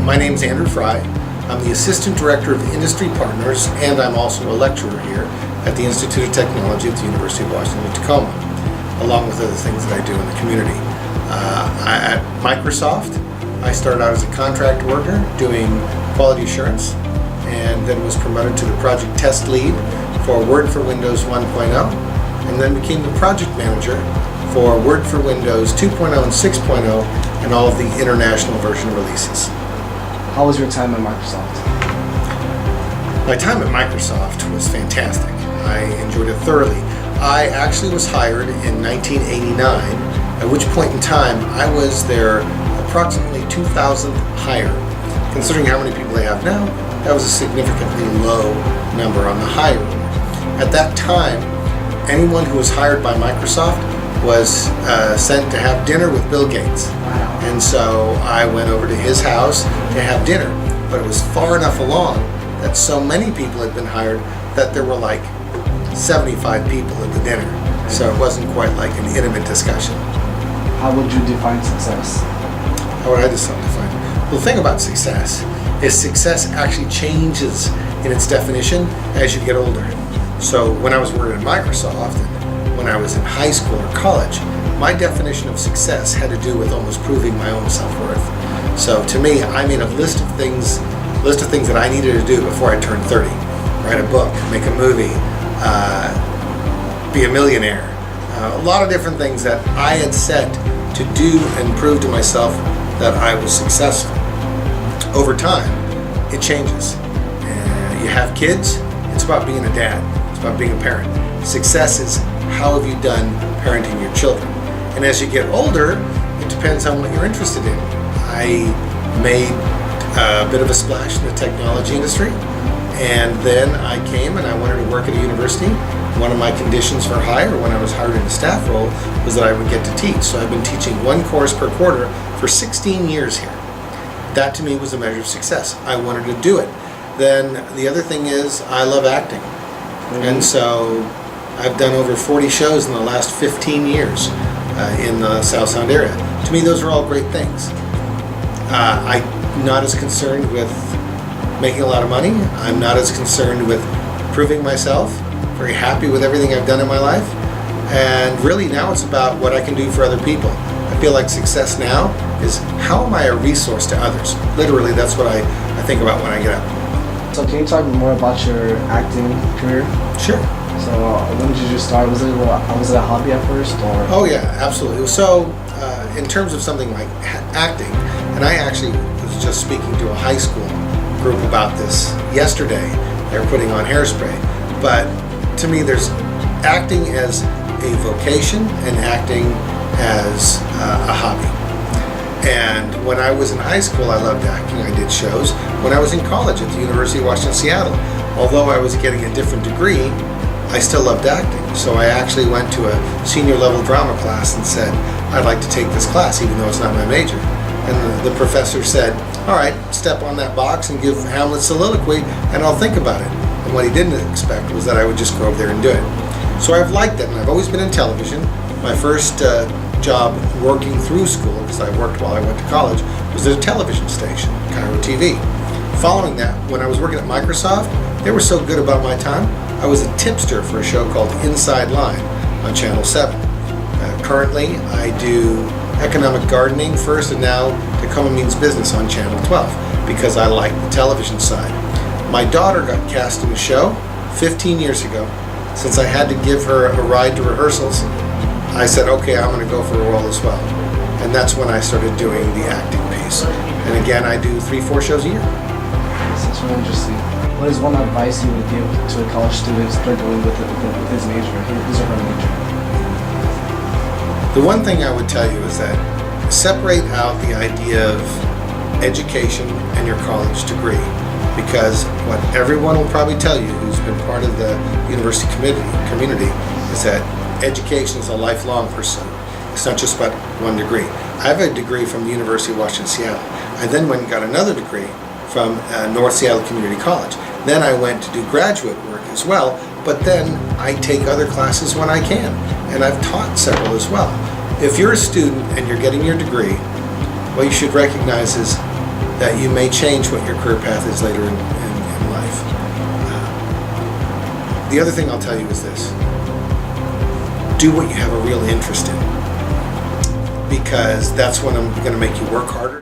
My name is Andrew Fry. I'm the Assistant Director of Industry Partners, and I'm also a lecturer here at the Institute of Technology at the University of Washington in Tacoma, along with other things that I do in the community. At Microsoft, I started out as a contract worker doing quality assurance, and then was promoted to the project test lead for Word for Windows 1.0, and then became the project manager for Word for Windows 2.0 and 6.0 and all of the international version releases. How was your time at Microsoft? My time at Microsoft was fantastic. I enjoyed it thoroughly. I actually was hired in 1989, at which point in time I was their approximately 2,000th hire. Considering how many people they have now, that was a significantly low number on the hire. At that time, anyone who was hired by Microsoft was sent to have dinner with Bill Gates. Wow. And so I went over to his house to have dinner, but it was far enough along that so many people had been hired that there were like 75 people at the dinner. So it wasn't quite like an intimate discussion. How would you define success? How would I define? Well, the thing about success is success actually changes in its definition as you get older. So when I was working at Microsoft, and when I was in high school or college, my definition of success had to do with almost proving my own self-worth. So to me, I made a list of things that I needed to do before I turned 30. Write a book, make a movie, be a millionaire. A lot of different things that I had set to do and prove to myself that I was successful. Over time, it changes. You have kids, it's about being a dad. It's about being a parent. Success is how have you done parenting your children. And as you get older, it depends on what you're interested in. I made a bit of a splash in the technology industry, and then I came and I wanted to work at a university. One of my conditions for hire when I was hired in a staff role was that I would get to teach. So I've been teaching one course per quarter for 16 years here. That to me was a measure of success. I wanted to do it. Then the other thing is I love acting. And so I've done over 40 shows in the last 15 years in the South Sound area. To me, those are all great things. I'm not as concerned with making a lot of money. I'm not as concerned with proving myself. Very happy with everything I've done in my life. And really now it's about what I can do for other people. I feel like success now is how am I a resource to others? Literally, that's what I think about when I get up. So can you talk more about your acting career? Sure. So when did you start? Was it a hobby at first, or? Oh yeah, absolutely. So in terms of something like acting, and I actually was just speaking to a high school group about this yesterday. They were putting on Hairspray. But to me, there's acting as a vocation and acting as a hobby. And when I was in high school, I loved acting. I did shows. When I was in college at the University of Washington, Seattle, although I was getting a different degree, I still loved acting. So I actually went to a senior level drama class and said, I'd like to take this class, even though it's not my major. And the professor said, all right, step on that box and give Hamlet's soliloquy, and I'll think about it. And what he didn't expect was that I would just go over there and do it. So I've liked it, and I've always been in television. My first job working through school, because I worked while I went to college, was at a television station, Cairo TV. Following that, when I was working at Microsoft, they were so good about my time, I was a tipster for a show called Inside Line on Channel 7. Currently, I do economic gardening first, and now Tacoma Means Business on Channel 12, because I like the television side. My daughter got cast in a show 15 years ago. Since I had to give her a ride to rehearsals, I said, okay, I'm going to go for a role as well. And that's when I started doing the acting piece. And again, I do 3-4 shows a year. That's really interesting. What is one advice you would give to a college student struggling with his major, his or her major? The one thing I would tell you is that separate out the idea of education and your college degree. Because what everyone will probably tell you who's been part of the university community is that education is a lifelong pursuit. It's not just about one degree. I have a degree from the University of Washington, Seattle. I then went and got another degree from North Seattle Community College. Then I went to do graduate work as well, but then I take other classes when I can, and I've taught several as well. If you're a student and you're getting your degree, what you should recognize is that you may change what your career path is later in life. The other thing I'll tell you is this: do what you have a real interest in, because that's when I'm going to make you work harder.